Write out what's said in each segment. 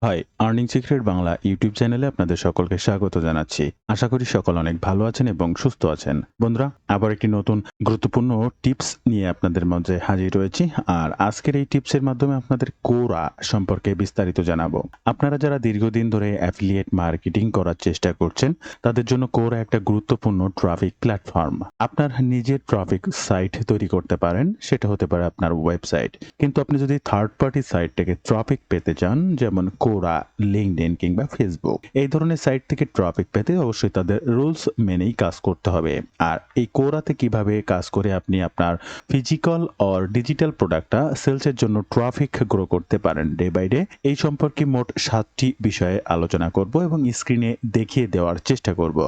High, earning secret Bangla YouTube চ্যানেলে আপনাদের সকলকে স্বাগত জানাচ্ছি। আশা করি সকল অনেক ভালো আছেন এবং সুস্থ আছেন। বন্ধুরা, আবার একটি নতুন গুরুত্বপূর্ণ টিপস নিয়ে আপনাদের মাঝে হাজির রয়েছি। আর আজকের এই টিপসের মাধ্যমে আপনাদের কোরা সম্পর্কে বিস্তারিত জানাবো। আপনারা যারা দীর্ঘদিন ধরে অ্যাফিলিয়েট মার্কেটিং করার চেষ্টা করছেন, তাদের জন্য কোরা একটা গুরুত্বপূর্ণ ট্রাফিক প্ল্যাটফর্ম। আপনার নিজের ট্রাফিক সাইট তৈরি করতে পারেন, সেটা হতে পারে আপনার ওয়েবসাইট। কিন্তু আপনি যদি থার্ড পার্টি সাইট থেকে ট্রাফিক পেতে চান, যেমন কোরা, লিঙ্কডইন কিংবা ফেসবুক, এই ধরনের সাইট থেকে ট্রাফিক পেতে অবশ্যই তাদের রুলস মেনেই কাজ করতে হবে। আর এই কোরাতে কিভাবে কাজ করে আপনি আপনার ফিজিক্যাল অর ডিজিটাল প্রোডাক্টটা সেলসের জন্য ট্রাফিক গ্রো করতে পারেন ডে বাই ডে, এই সম্পর্কে মোট 7টি বিষয়ে আলোচনা করব এবং স্ক্রিনে দেখিয়ে দেওয়ার চেষ্টা করব।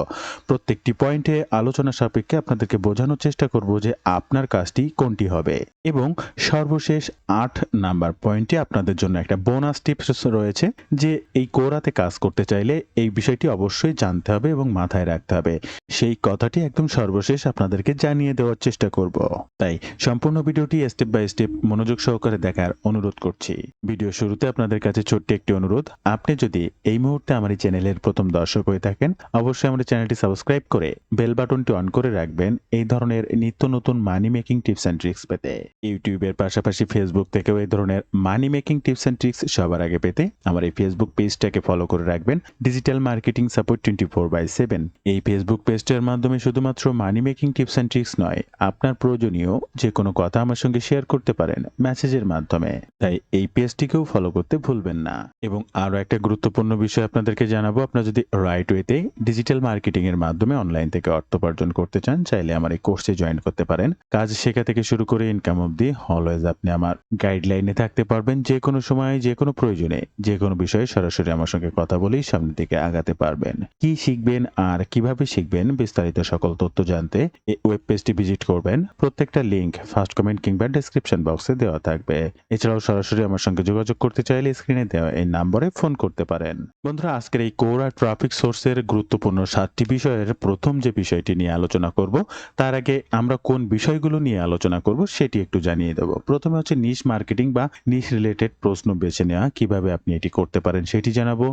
প্রত্যেকটি পয়েন্টে আলোচনা সাপেক্ষে আপনাদেরকে বোঝানোর চেষ্টা করব যে আপনার কাজটি কোনটি হবে। এবং সর্বশেষ 8 নাম্বার পয়েন্টে আপনাদের জন্য একটা বোনাস টিপস রয়েছে যে এই কোরাতে কাজ করতে চাইলে এই বিষয়টি অবশ্যই জানতে হবে এবং মাথায় রাখতে হবে। সেই কথাটি একদম সর্বশেষ আপনাদেরকে জানিয়ে দেওয়ার চেষ্টা করব। তাই সম্পূর্ণ ভিডিওটি স্টেপ বাই স্টেপ মনোযোগ সহকারে দেখার অনুরোধ করছি। ভিডিও শুরুতে আপনাদের কাছে ছোট্ট একটি অনুরোধ, আপনি যদি এই মুহূর্তে আমার এই চ্যানেলের প্রথম দর্শক হয়ে থাকেন, অবশ্যই আমাদের চ্যানেলটি সাবস্ক্রাইব করে বেল বাটনটি অন করে রাখবেন এই ধরনের নিত্য নতুন মানি মেকিং টিপস অ্যান্ড ট্রিক্স পেতে। ইউটিউবের পাশাপাশি ফেসবুক থেকেও এই ধরনের মানি মেকিং টিপস অ্যান্ড ট্রিক্স সবার আগে পেতে আমার এই ফেসবুক পেজটাকে ফলো করে রাখবেন, ডিজিটাল মার্কেটিং সাপোর্ট 24/7। এই ফেসবুক পেজটার মাধ্যমে শুধুমাত্র মানি মেকিং টিপস অ্যান্ড ট্রিক্স নয়, আপনার প্রয়োজনীয় যে কোনো কথা আমার সঙ্গে শেয়ার করতে পারেন মেসেজের মাধ্যমে। তাই এই পেজটিকেও ফলো করতে ভুলবেন না। এবং আরও একটা গুরুত্বপূর্ণ বিষয় আপনাদেরকে জানাবো, আপনারা যদি রাইট ওয়েতে ডিজিটাল মার্কেটিং এর মাধ্যমে অনলাইন থেকে অর্থ উপার্জন করতে চান, চাইলে আমার এই কোর্সে জয়েন করতে পারেন। কাজ শেখা থেকে শুরু করে ইনকাম অবধি অলওয়েজ আপনি আমার গাইডলাইনে থাকতে পারবেন। যে কোনো সময়, যে কোনো প্রয়োজনে, যে কোনো বিষয়ে সরাসরি আমার সঙ্গে কথা বলেই সামনের দিকে আগাতে পারবেন। কি শিখবেন আর কিভাবে শিখবেন, বিস্তারিত সকল তথ্য জানতে এই ওয়েব পেজটি ভিজিট করবেন। প্রত্যেকটা লিংক ফার্স্ট কমেন্ট কিংবা ডেসক্রিপশন বক্সে দেওয়া থাকবে। এছাড়াও সরাসরি আমার সঙ্গে যোগাযোগ করতে চাইলে স্ক্রিনে দেওয়া এই নম্বরে ফোন করতে পারেন। বন্ধুরা, আজকের এই কোরা ট্রাফিক সোর্সের গুরুত্বপূর্ণ 7টি বিষয়ের প্রথম যে বিষয়টি নিয়ে আলোচনা করব, তার আগে আমরা কোন বিষয়গুলো নিয়ে আলোচনা করব সেটি একটু জানিয়ে দেব। প্রথমে হচ্ছে নিশ মার্কেটিং বা নিশ রিলেটেড প্রশ্ন বেছে নেওয়া, কিভাবে আপনি এটি করতে পারেন সেটি জানাবো।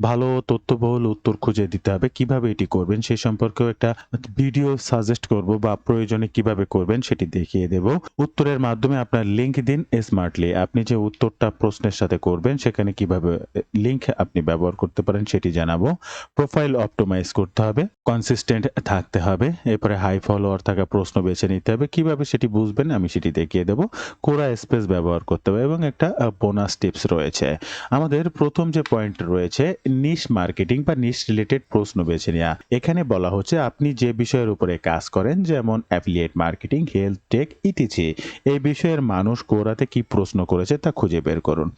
ভালো তথ্যবহুল উত্তর খুঁজে দিতে হবে, কিভাবে এটি করবেন সে সম্পর্কেও একটা ভিডিও সাজেস্ট করব বা প্রয়োজনে কিভাবে করবেন সেটি দেখিয়ে দেব। উত্তরের মাধ্যমে আপনার লিংক দিন স্মার্টলি, আপনি যে উত্তরটা প্রশ্নের সাথে করবেন সেখানে কিভাবে লিংক আপনি ব্যবহার করতে পারেন সেটি জানাবো। প্রোফাইল অপটিমাইজ করতে হবে, কনসিস্টেন্ট থাকতে হবে, এরপরে হাই ফলোয়ার থাকা প্রশ্ন বেছে নিতে হবে, কিভাবে সেটি বুঝবেন আমি সেটি দেখিয়ে দেব। কোরা স্পেস ব্যবহার করতে হবে এবং একটা বোনাস টিপস রয়েছে। আমাদের প্রথম যে পয়েন্ট রয়েছে নিশ মার্কেটিং বা নিশ রিলেটেড প্রশ্ন বেছে নেওয়া। এখানে বলা হচ্ছে আপনি যে বিষয়ের উপরে কাজ করেন, যেমন অ্যাফিলিয়েট মার্কেটিং, হেলথ টেক ইত্যাদি, এই বিষয়ের মানুষ কোরাতে কি প্রশ্ন করেছে তা খুঁজে বের করুন।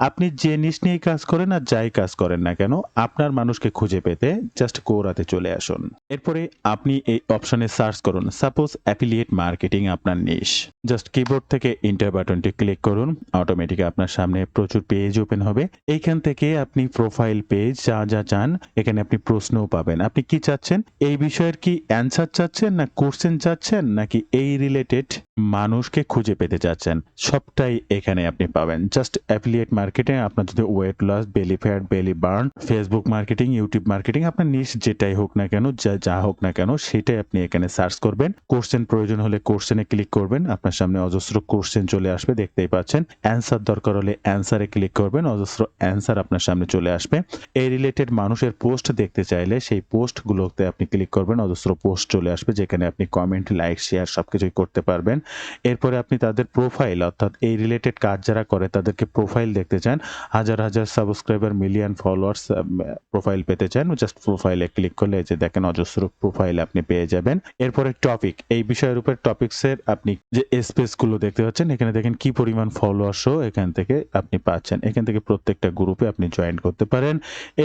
আপনি যে নিশ নিয়ে কাজ করেন আর যাই কাজ করেন না কেন, আপনার মানুষকে খুঁজে পেতে জাস্ট কোরাতে চলে আসুন। এরপরে আপনি এই অপশনে সার্চ করুন, সাপোজ অ্যাফিলিয়েট মার্কেটিং আপনার নিশ। জাস্ট কিবোর্ড থেকে এন্টার বাটনটি ক্লিক করুন, অটোমেটিক আপনার সামনে প্রচুর পেজ ওপেন হবে। এইখান থেকে আপনি প্রোফাইল পেজ যা যা চান, এখানে আপনি প্রশ্নও পাবেন। আপনি কি চাচ্ছেন, এই বিষয়ের কি অ্যান্সার চাচ্ছেন, না কোশ্চেন চাচ্ছেন, নাকি এই রিলেটেড মানুষকে খুঁজে পেতে চাচ্ছেন, সবটাই এখানে আপনি পাবেন। জাস্ট অ্যাফিলিয়েট মার্কেটিং, আপনার যদি ওয়েট লস, বেলি ফ্যাট, বেলি burn, Facebook marketing, YouTube marketing, আপনার নিশ যেটাই হোক না কেন, যা হোক না কেন সেটাই আপনি এখানে সার্চ করবেন। কোশ্চেন প্রয়োজন হলে কোশ্চেনে ক্লিক করবেন, আপনার সামনে অজস্র কোশ্চেন চলে আসবে, দেখতেই পাচ্ছেন। অ্যান্সার দরকার হলে অ্যান্সারে ক্লিক করবেন, অজস্র অ্যান্সার আপনার সামনে চলে আসবে। এই রিলেটেড মানুষের পোস্ট দেখতে চাইলে সেই পোস্টগুলোতে আপনি ক্লিক করবেন, অজস্র পোস্ট চলে আসবে যেখানে আপনি কমেন্ট, লাইক, শেয়ার সবকিছুই করতে পারবেন। এরপরে আপনি তাদের প্রোফাইল, অর্থাৎ এই রিলেটেড কাজ যারা করে তাদেরকে প্রোফাইল দেখতে চান, হাজার হাজার সাবস্ক্রাইবার, মিলিয়ন ফলোয়ার্স প্রোফাইল পেতে চান, জাস্ট প্রোফাইলে ক্লিক করলে যে দেখেন অজস্র প্রোফাইল আপনি পেয়ে যাবেন। এরপরে টপিক, এই বিষয়ের উপর টপিকসের আপনি যে স্পেসগুলো দেখতে পাচ্ছেন, এখানে দেখেন কি পরিমাণ ফলোয়ার্সও এখান থেকে আপনি পাচ্ছেন। এখান থেকে প্রত্যেকটা গ্রুপে আপনি জয়েন করতে পারেন।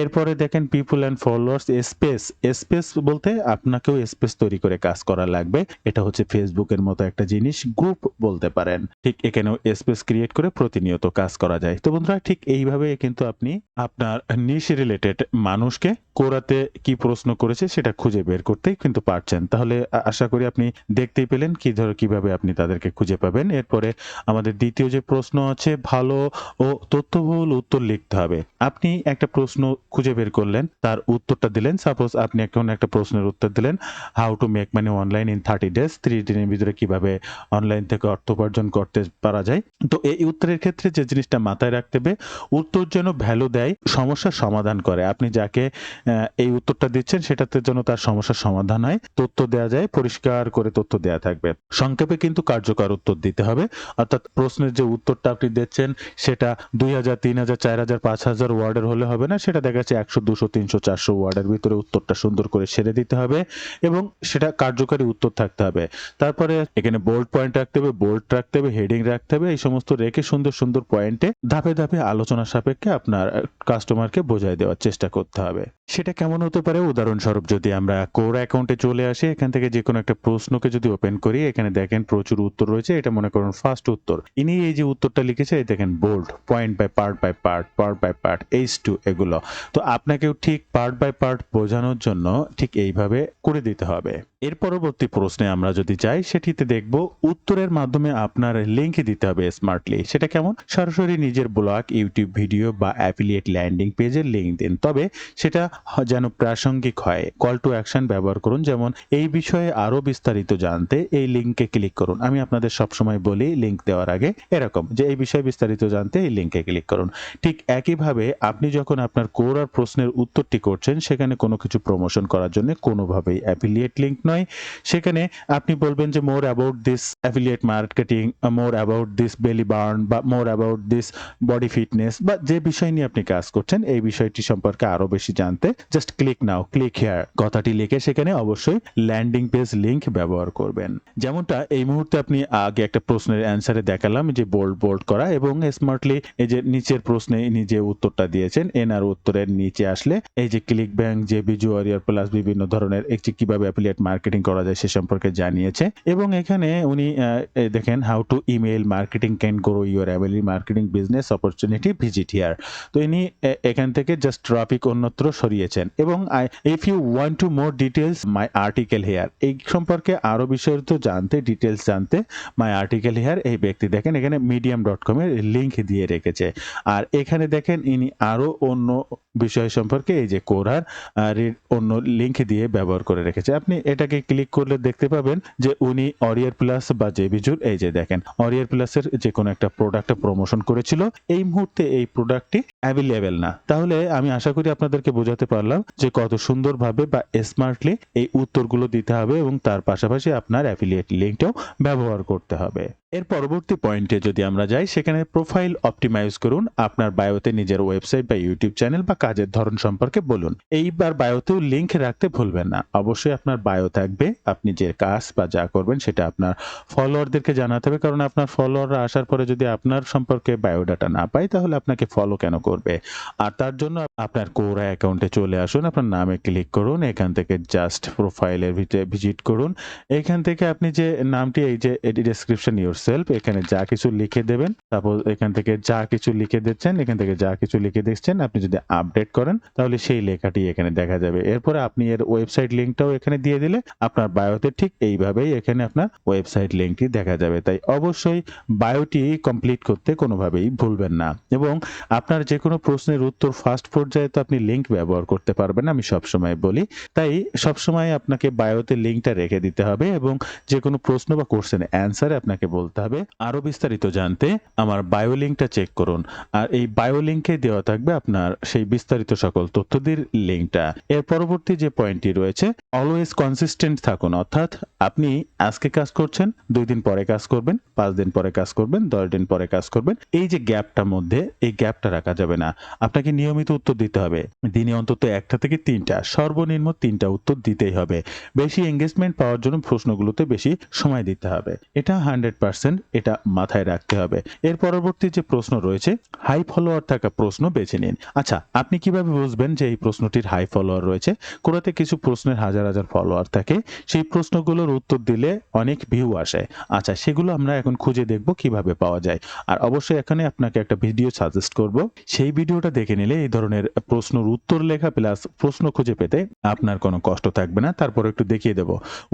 এরপরে দেখেন people and followers space. Space বলতে আপনাকেও স্পেস তৈরি করে কাজ করা লাগবে। এটা হচ্ছে ফেসবুকের মতো একটা জিনিস, গ্রুপ বলতে পারেন। ঠিক এখানেও স্পেস ক্রিয়েট করে প্রতিনিয়ত কাজ করা যায়। তো বন্ধুরা, ঠিক এইভাবে কিন্তু আপনি আপনার নিশ রিলেটেড মানুষকে কোরাতে কি প্রশ্ন করেছে সেটা খুঁজে বের করতেই কিন্তু পারছেন। তাহলে আশা করি আপনি দেখতেই পেলেন কিভাবে আপনি তাদেরকে খুঁজে পাবেন। এরপরে আমাদের দ্বিতীয় যে প্রশ্ন আছে, ভালো ও তথ্যবহুল উত্তর লিখতে করতে হবে। আপনি একটা প্রশ্ন খুঁজে বের করলেন, তার উত্তরটা দিলেন। সাপোজ আপনি এখন একটা প্রশ্নের উত্তর দিলেন, how to make money online in 30 days, 30 দিনের ভিতরে কিভাবে অনলাইন থেকে অর্থ উপার্জন করতে পারা যায়। তো এই উত্তরের ক্ষেত্রে যে জিনিসটা মাথায় রাখতে হবে, উত্তর যেন ভ্যালু দেয়, সমস্যার সমাধান করে। আপনি যাকে এই উত্তরটা দিচ্ছেন সেটাতে যেন তার সমস্যার সমাধান হয়, তথ্য দেয়া যায়, পরিষ্কার করে তথ্য দেয়া থাকবে। সংক্ষেপে কিন্তু কার্যকর উত্তর দিতে হবে। অর্থাৎ প্রশ্নের যে উত্তরটা আপনি দিচ্ছেন সেটা ২,০০০, ৩,০০০, ৪,০০০, ৫,০০০ ওয়ার্ডের হলে হবে না। সেটা দেখা যাচ্ছে ১০০, ২০০, ৩০০, ৪০০ ওয়ার্ডের ভিতরে উত্তরটা সুন্দর করে সেরে দিতে হবে এবং সেটা কার্যকরী উত্তর থাকতে হবে। তারপরে এখানে বোল্ড পয়েন্ট রাখতে হবে, বোল্ড রাখতে হবে, হেডিং রাখতে হবে। এই সমস্ত রেখে সুন্দর, সুন্দর পয়েন্টে ধাপে, ধাপে আলোচনা সাপেক্ষে আপনার কাস্টমারকে বোঝায় দেওয়ার চেষ্টা করতে হবে। সেটা কেমন হতে পারে? উদাহরণস্বরূপ যদি আমরা কোর অ্যাকাউন্টে চলে আসি, এখান থেকে যেকোনো একটা প্রশ্নকে যদি ওপেন করি, এখানে দেখেন প্রচুর উত্তর রয়েছে। এটা মনে করুন ফার্স্ট উত্তর। ইনি এই যে উত্তরটা লিখেছে, এই দেখেন bold, point by part by part, part by part, H2 এগুলো। তো আপনাকেও ঠিক পার্ট বাই পার্ট বোঝানোর জন্য ঠিক এইভাবে করে দিতে হবে। এর পরবর্তী প্রশ্নে আমরা যদি যাই, সেটিতে দেখব উত্তরের মাধ্যমে আপনার লিংক দিতে হবে স্মার্টলি। সেটা কেমন? সরাসরি নিজের ব্লগ, ইউটিউব ভিডিও বা অ্যাফিলিয়েট ল্যান্ডিং পেজের লিংক দিন। তবে সেটা যেন প্রাসঙ্গিক হয়। কল টু অ্যাকশন ব্যবহার করুন। যেমন এই বিষয়ে আরো বিস্তারিত জানতে এই লিংকে ক্লিক করুন। আমি আপনাদের সবসময় বলি লিংক দেওয়ার আগে এরকম যে এই বিষয়ে বিস্তারিত জানতে এই লিংকে ক্লিক করুন। ঠিক একইভাবে আপনি যখন আপনার কোর আর প্রশ্নের উত্তরটি করছেন, সেখানে কোনো কিছু প্রমোশন করার জন্য কোনোভাবেই অ্যাফিলিয়েট লিংক নয়। সেখানে আপনি বলবেন যে more about this affiliate marketing, more about this বেলি বার্ন বা more about this body fitness বা যে বিষয় নিয়ে আপনি কাজ করছেন এই বিষয়টি সম্পর্কে আরো বেশি জানতে just click now, click here কথাটি লিখে সেখানে অবশ্যই ল্যান্ডিং পেজ লিংক ব্যবহার করবেন। যেমনটা এই মুহূর্তে আপনি আগে একটা প্রশ্নের অ্যান্সারে দেখালাম যে বোল্ড বোল্ড করা এবং স্মার্টলি এই যে নিচের প্রশ্নে ইনি যে উত্তরটা দিয়েছেন, এনার উত্তরের নিচে আসলে এই যে ক্লিক ব্যাংক, যে বিজু ওয়ারিয়র প্লাস বিভিন্ন ধরনের একটি কিভাবে অ্যাফিলিয়েট মার্কেটিং করা যায় সে সম্পর্কে জানিয়েছে এবং এখানে উনি দেখেন how to email marketing can grow your affiliate marketing business opportunity, visit here. তো ইনি এখান থেকে জাস্ট ট্রাফিক অন্যত্র সরিয়েছেন এবং if you want to more details my article here, এই সম্পর্কে আরো বিস্তারিত জানতে, ডিটেলস জানতে মাই আর্টিকেল হেয়ার এই ব্যক্তি দেখেন এখানে medium.com এর লিংক দিয়ে রেখেছে। আর এখানে দেখেন ইনি আরো অন্য বিষয় সম্পর্কে এই যে কোরার অন্য লিংক দিয়ে ব্যবহার করে রেখেছে। আপনি এটাকে ক্লিক করলে দেখতে পাবেন যে উনি অরিয়ার প্লাস বা জেবিজুর এই যে দেখেন অরিয়ার প্লাসের যে কোনো একটা প্রোডাক্টে প্রমোশন করেছিল, এই মুহূর্তে এই প্রোডাক্টটি অ্যাভেলেবেল না। তাহলে আমি আশা করি আপনাদেরকে বোঝাতে পারলাম যে কত সুন্দরভাবে বা স্মার্টলি এই উত্তরগুলো দিতে হবে এবং তার পাশাপাশি আপনার অ্যাফিলিয়েট লিংকটাও ব্যবহার করতে হবে। এর পরবর্তী পয়েন্টে যদি আমরা যাই, সেখানে প্রোফাইল অপটিমাইজ করুন। আপনার বায়োতে নিজের ওয়েবসাইট বা ইউটিউব চ্যানেল বা কাজের ধরন সম্পর্কে বলুন। এইবার বায়োতেও লিংক রাখতে ভুলবেন না। অবশ্যই আপনার বায়ো থাকবে, আপনি যে কাজ বা যা করবেন সেটা আপনার ফলোয়ারদেরকে জানাতে হবে, কারণ আপনার ফলোয়াররা আসার পরে যদি আপনার সম্পর্কে বায়োডাটা না পায় তাহলে আপনাকে ফলো কেন করবে। আর তার জন্য আপনার কোরা অ্যাকাউন্টে চলে আসুন, আপনার নামে ক্লিক করুন, এখান থেকে জাস্ট প্রোফাইলের ভিতরে ভিজিট করুন। এখান থেকে আপনি যে নামটি এই যে ডেসক্রিপশন ইউরসেলফ এখানে যা কিছু লিখে দেবেন, তারপর এখান থেকে যা কিছু লিখে দিচ্ছেন, এখান থেকে যা কিছু লিখে দিচ্ছেন আপনি যদি আপডেট করেন তাহলে সেই লেখাটি এখানে দেখা যাবে। এরপরে আপনি এর ওয়েবসাইট লিংকটাও এখানে দিয়ে দিলে আপনার বায়োতে ঠিক এইভাবেই এখানে আপনার ওয়েবসাইট লিংকটি দেখা যাবে। তাই অবশ্যই বায়োটি কমপ্লিট করতে কোনোভাবেই ভুলবেন না এবং আপনার যে কোনো প্রশ্নের উত্তর ফার্স্ট পর্যায়ে তো আপনি লিংক ব্যবহার করতে পারবেন, আমি সবসময় বলি। তাই সবসময় আপনাকে বায়োতে লিংকটা রেখে দিতে হবে এবং যে কোনো প্রশ্ন বা কোশ্চেন অ্যান্সারে আপনাকে বলতে হবে আরো বিস্তারিত জানতে আমার বায়ো লিংকটা চেক করুন। আর এই বায়ো লিংকে দেওয়া থাকবে আপনার সেই বিস্তারিত সকল তথ্যদের লিংকটা। এর পরবর্তী যে পয়েন্টটি রয়েছে, অলওয়েজ কনসিস্টেন্ট থাকুন। অর্থাৎ আপনি আজকে কাজ করছেন, 2 দিন পরে কাজ করবেন, 5 দিন পরে কাজ করবেন, 10 দিন পরে কাজ করবেন। এই যে গ্যাপটার মধ্যে এই গ্যাপটা রাখা যাবে না। আপনাকে নিয়মিত উত্তর দিতে হবে। দিনে অন্তত 1টা থেকে 3টা, সর্বনিম্ন 3টা উত্তর দিতেই হবে। বেশি এঙ্গেজমেন্ট পাওয়ার জন্য প্রশ্নগুলোতে বেশি সময় দিতে হবে। এটা 100% এটা মাথায় রাখতে হবে। এর পরবর্তী যে প্রশ্ন রয়েছে, হাই ফলোয়ার থাকা প্রশ্ন বেছে নিন। আচ্ছা, আপনি কিভাবে বুঝবেন যে এই প্রশ্নটির হাই ফলোয়ার রয়েছে? কোরাতে কিছু প্রশ্নের হাজার হাজার ফলোয়ার থাকে, সেই প্রশ্নগুলোর উত্তর দিলে অনেক ভিউ আসে। আচ্ছা, সেগুলো আমরা এখন খুঁজে দেখব কিভাবে পাওয়া যায়। আর অবশ্যই এখানে আপনাকে একটা ভিডিও সাজেস্ট করব, সেই ভিডিওটা দেখে নিলে এই ধরনের প্রশ্নের উত্তর লেখা প্লাস প্রশ্ন খুঁজে পেতে আপনার কোনো কষ্ট থাকবে না। তারপর একটু দেখিয়ে দেব।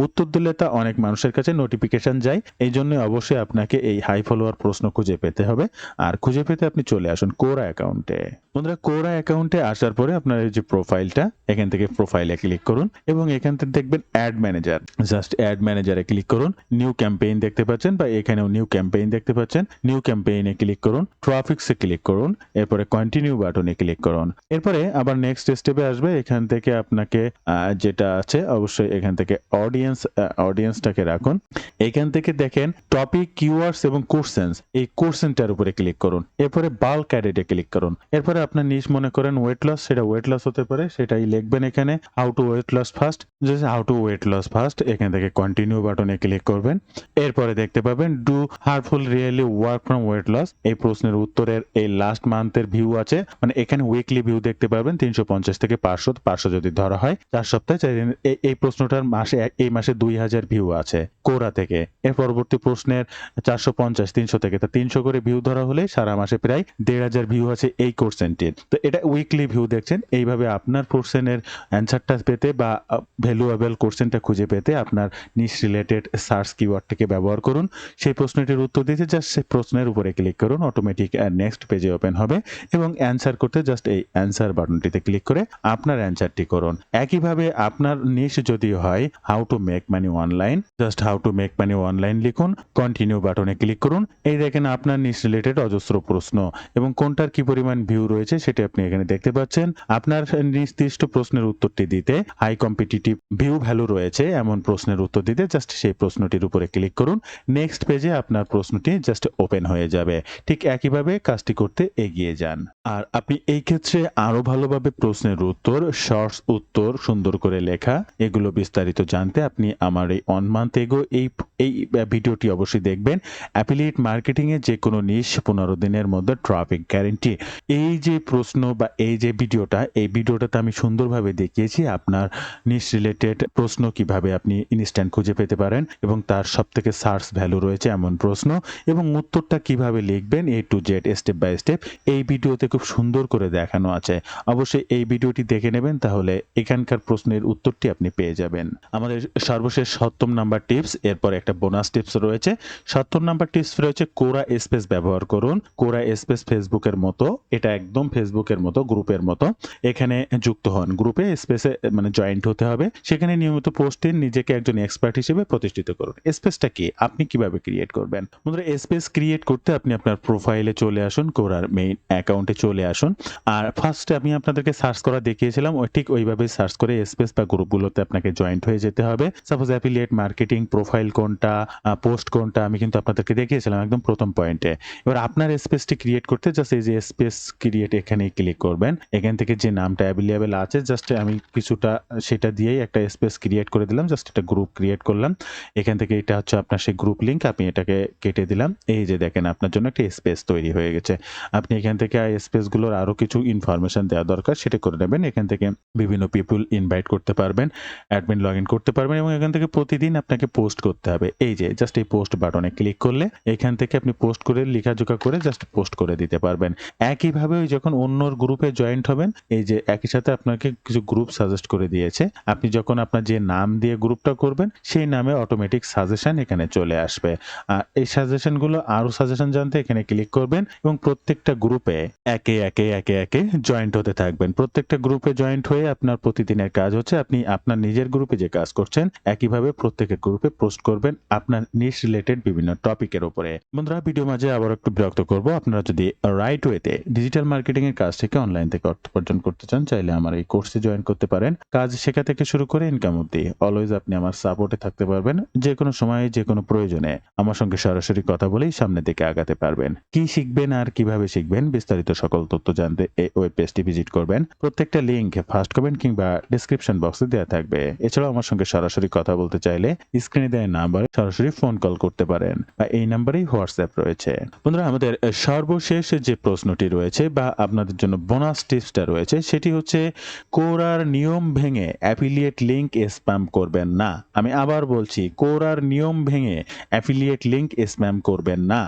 উত্তর দিলে তা অনেক মানুষের কাছে নোটিফিকেশন যায়, এই জন্য অবশ্যই আপনাকে এই হাই ফলোয়ার প্রশ্ন খুঁজে পেতে হবে। আর খুঁজে পেতে আপনি চলে আসুন কোরা অ্যাকাউন্টে। বন্ধুরা কোরা অ্যাকাউন্টে আসার পরে আপনার এই যে প্রোফাইলটা, এখান থেকে প্রোফাইলে ক্লিক করুন এবং এখান থেকে দেখবেন অ্যাড ম্যানেজার। জাস্ট অ্যাড ম্যানেজারে ক্লিক করুন। নিউ ক্যাম্পেইন দেখতে পাচ্ছেন বা এখানেও নিউ ক্যাম্পেইন দেখতে পাচ্ছেন। নিউ ক্যাম্পেইনে ক্লিক করুন, ট্রাফিক্সে ক্লিক করুন, এরপরে কন্টিনিউ বাটনে ক্লিক করুন। এরপরে আবার নেক্সট স্টেপে আসবে। এখান থেকে আপনাকে যেটা আছে অবশ্যই এখান থেকে অডিয়েন্সটাকে রাখুন। এখান থেকে দেখেন টপিক, কিওয়ার্ডস এবং কোশ্চেনস, এই কোশ্চেনটার উপরে ক্লিক করুন। এরপরে বাল্ক অ্যাডে ক্লিক করুন। এরপরে আপনার নিশ মনে করেন ওয়েট লস, সেটা ওয়েট লস হতে পারে, সেটাই লিখবেন এখানে how to weight loss fast. Just how to weight loss fast, এখান থেকে কন্টিনিউ বাটনে ক্লিক করবেন। এরপরে দেখতে পাবেন do heartful really work from weight loss, এই প্রশ্নের উত্তরের এই লাস্ট মান্থের ভিউ আছে, মানে এখানে উইকলি ভিউ দেখতে পারবেন 350 থেকে 500 যদি ধরা হয় 4 সপ্তাহে 4 দিন। এই প্রশ্নটার এই মাসে 2000 ভিউ আছে কোরা থেকে। এর পরবর্তী প্রশ্নের 450 300 থেকে, তা 300 করে ভিউ ধরা হলে সারা মাসে প্রায় 1500 ভিউ আছে এই কোশ্চেনটির। তো এটা উইকলি ভিউ দেখছেন। এইভাবে আপনার কোশ্চেনের অ্যান্সারটা পেতে বা ভ্যালুয়েবল কোশ্চেনটা খুঁজে পেতে আপনার নিশ রিলেটেড সার্চ কিওয়ার্ডটাকে ব্যবহার করুন। সেই প্রশ্নটির উত্তর দিতে জাস্ট সেই প্রশ্নের উপরে ক্লিক করুন, অটোমেটিক নেক্সট পেজে ওপেন হবে এবং অ্যান্সার করতে জাস্ট এই অ্যান্সার বাটনটিতে ক্লিক করে আপনার অ্যান্সারটি করুন। একইভাবে আপনার নিশ যদি হয় how to make money online, just how to make money online লিখুন, কন্টিনিউ বাটনে ক্লিক করুন। এই দেখেন আপনার নিশ রিলেটেড অজস্র প্রশ্ন এবং কোনটার কি পরিমাণ ভিউ রয়েছে সেটা আপনি এখানে দেখতে পাচ্ছেন। আপনার নির্দিষ্ট প্রশ্নের উত্তরটি দিতে হাই কম্পিটিটিভ ভিউ ভ্যালু রয়েছে এমন প্রশ্নের উত্তর দিতে জাস্ট সেই প্রশ্নটির উপরে ক্লিক করুন। নেক্সট পেজে আপনার প্রশ্নটি জাস্ট ওপেন হয়ে যাবে। ঠিক একইভাবে কাজটি করতে এগিয়ে যান। আর আপনি এই ক্ষেত্রে আরো ভালোভাবে প্রশ্নের উত্তর, শর্টস উত্তর সুন্দর করে লেখা, এগুলো বিস্তারিত জানতে আপনি আমার এই 1 মান্থ এগো এই ভিডিওটি অবশ্যই দেখবেন। অ্যাফিলিয়েট মার্কেটিং এ যে কোনো নিশ 15 দিনের মধ্যে ট্রাফিক গ্যারান্টি, এই যে প্রশ্ন বা এই যে ভিডিওটা, এই ভিডিওটাতে আমি সুন্দরভাবে দেখিয়েছি আপনার নিশ রিলেটেড প্রশ্ন কিভাবে আপনি ইনস্ট্যান্ট খুঁজে পেতে পারেন এবং তার সবথেকে সার্চ ভ্যালু রয়েছে এমন প্রশ্ন এবং উত্তরটা কিভাবে লিখবেন A to Z step by step এই ভিডিওতে খুব সুন্দর করে দেখানো আছে। অবশ্যই এই ভিডিওটি দেখে নেবেন, তাহলে এখানকার প্রশ্নের উত্তরটি আপনি পেয়ে যাবেন। আমাদের সর্বশেষ 70 নাম্বার টিপস, এরপর একটা বোনাস টিপস রয়েছে। 70 নাম্বার টিপস রয়েছে কোরা স্পেস ব্যবহার করুন। কোরা স্পেস ফেসবুকের মতো, এটা একদম ফেসবুকের মতো গ্রুপের মতো। এখানে যুক্ত হন, গ্রুপে স্পেসে মানে জয়েন্ট হতে হবে। সেখানে নিয়মিত পোস্ট দিন, নিজেকে একজন এক্সপার্ট হিসেবে প্রতিষ্ঠিত করুন। স্পেসটা কি, আপনি কিভাবে ক্রিয়েট করবেন? বন্ধুরা স্পেস ক্রিয়েট করতে আপনি আপনার প্রোফাইলে চলে আসুন, কোরার মেইন অ্যাকাউন্টে চলে আসুন। আর ফার্স্টে আমি আপনাদেরকে সার্চ করা দেখিয়েছিলাম, ঠিক ওইভাবে সার্চ করে স্পেস বা গ্রুপগুলোতে আপনাকে জয়েন্ট হয়ে যেতে হবে। সাপোজ অ্যাফিলিয়েট মার্কেটিং, প্রোফাইল কোনটা, পোস্ট কোনটা, আমি কিন্তু আপনাদেরকে দেখিয়েছিলাম একদম প্রথম পয়েন্টে। এবার আপনার স্পেসটি ক্রিয়েট করতে জাস্ট এই যে স্পেস ক্রিয়েট এখানে ক্লিক করবেন। এখান থেকে যে নামটা অ্যাভেলেবেল আছে জাস্ট আমি কিছুটা সেটা দিয়েই একটা স্পেস ক্রিয়েট করে দিলাম, জাস্ট একটা গ্রুপ ক্রিয়েট করলাম। এখান থেকে এটা হচ্ছে আপনার সেই গ্রুপ লিংক, আমি এটাকে কেটে দিলাম। এই যে দেখেন আপনার জন্য একটা স্পেস তৈরি হয়ে গেছে। আপনি এখান থেকে স্পেসগুলোর আরো কিছু ইনফরমেশন দেওয়া দরকার সেটা করে নেবেন। এখান থেকে বিভিন্ন পিপল ইনভাইট করতে পারবেন, অ্যাডমিন লগ ইন করতে পারবেন এবং এখান থেকে প্রতিদিন আপনাকে পোস্ট করতে হবে। এই যে জাস্ট এই পোস্ট বাটনে ক্লিক করলে এখান থেকে আপনি পোস্ট করে লেখাজোখা করে জাস্ট পোস্ট করে দিতে পারবেন। একইভাবে ওই যখন অন্যর গ্রুপে জয়েন্ট হবেন, এই যে একই সাথে আপনাকে কিছু গ্রুপ সাজেস্ট করে দিয়েছে। আপনি যখন আপনার যে নাম দিয়ে গ্রুপটা করবেন সেই নামে অটোমেটিক সাজেশন এখানে চলে আসবে। আর এই সাজেশনগুলো আরো সাজেশন জানতে এখানে ক্লিক করবেন এবং প্রত্যেকটা গ্রুপে একে একে জয়েন্ট হতে থাকবেন। প্রত্যেকটা গ্রুপে জয়েন্ট হয়ে আপনার প্রতিদিনের কাজ হচ্ছে আপনি আপনার নিজের গ্রুপে যে কাজ করছেন একইভাবে প্রত্যেকের গ্রুপে পোস্ট করবেন আপনার নিশ রিলেটেড বিভিন্ন টপিকের উপরে। বন্ধুরা ভিডিও মাঝে আবার একটু বিরক্ত করব, আপনারা যদি রাইট ওয়েতে ডিজিটাল মার্কেটিং এর কাজ থেকে অনলাইন থেকে অর্থ উপার্জন করতে চান চাইলে আমার এই কোর্সে জয়েন করতে পারেন। কাজ শেখা থেকে শুরু করে ইনকাম অবধি অলওয়েজ আপনি আমার সাপোর্টে থাকতে পারবেন। যে কোনো সময়ে যে কোনো প্রয়োজনে আমার সঙ্গে সরাসরি কথা বলেই সামনের দিকে আগাতে পারবেন। কি শিখবেন আর কিভাবে শিখবেন বিস্তারিত সকল তথ্য জানতে এই ওয়েব পেজটি ভিজিট করবেন। প্রত্যেকটা লিংক ফার্স্ট কমেন্ট কিংবা ডেসক্রিপশন বক্সে দেওয়া থাকবে। এছাড়াও আমার সঙ্গে সরাসরি কথা বলতে চাইলে স্ক্রিনে দেওয়া নাম্বারে সরাসরি ফোন কল করতে পারেন বা এই নাম্বারেই হোয়াটসঅ্যাপ রয়েছে। বন্ধুরা আমাদের সর্বশেষ যে প্রশ্নটি রয়েছে বা আপনাদের জন্য বোনাস টিপসটা রয়েছে সেটি হচ্ছে কোরার নিয়ম ভেঙে অ্যাফিলিয়েট লিংক স্প্যাম করবেন না। আমি আবার বলছি, কোরার নিয়ম ভেঙে অ্যাফিলিয়েট লিংক স্প্যাম করবেন না।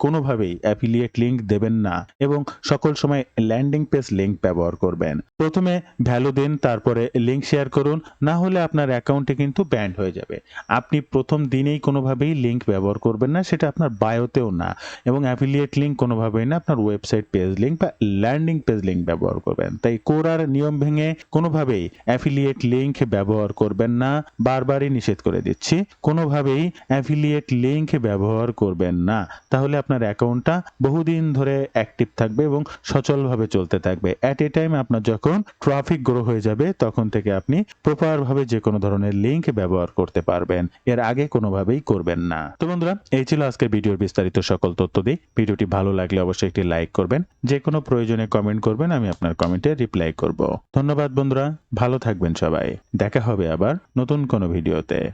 কোনোভাবেই অ্যাফিলিয়েট লিংক দেবেন না এবং সকল সময় ল্যান্ডিং পেজ লিংক ব্যবহার করবেন। প্রথমে ভ্যালু দিন, তারপরে লিংক শেয়ার করুন, না হলে আপনার অ্যাকাউন্টে কিন্তু ব্যান্ড হয়ে যাবে। আপনি প্রথম দিনে কোনোভাবেই লিঙ্ক ব্যবহার করবেন না, সেটা আপনার বায়োতেও না, এবং অ্যাফিলিয়েট লিঙ্ক কোনোভাবেই না আপনার ওয়েবসাইট পেজ লিঙ্ক বা ল্যান্ডিং পেজ লিঙ্ক ব্যবহার করবেন। তাই কোরার নিয়ম ভেঙে কোনোভাবেই অ্যাফিলিয়েট লিঙ্ক ব্যবহার করবেন না, বারবারই নিষেধ করে দিচ্ছি, কোনোভাবেই অ্যাফিলিয়েট লিঙ্ক ব্যবহার করবেন না। তাহলে আপনার অ্যাকাউন্টটা বহুদিন ধরে অ্যাক্টিভ থাকবে এবং সচলভাবে চলতে থাকবে। অ্যাট এ টাইম আপনার যখন ট্রাফিক গ্রো হয়ে যাবে তখন থেকে আপনি প্রপারভাবে যে কোনো ধরনের লিঙ্ক ব্যবহার করতে পারবেন, এর আগে কোনোভাবেই করবেন না। তো বন্ধুরা, এই ছিল আজকের ভিডিওর বিস্তারিত সকল তথ্য দিই। ভিডিওটি ভালো লাগলে অবশ্যই একটি লাইক করবেন, যে কোনো প্রয়োজনে কমেন্ট করবেন, আমি আপনার কমেন্টে রিপ্লাই করব। ধন্যবাদ বন্ধুরা, ভালো থাকবেন সবাই, দেখা হবে আবার নতুন কোনো ভিডিওতে।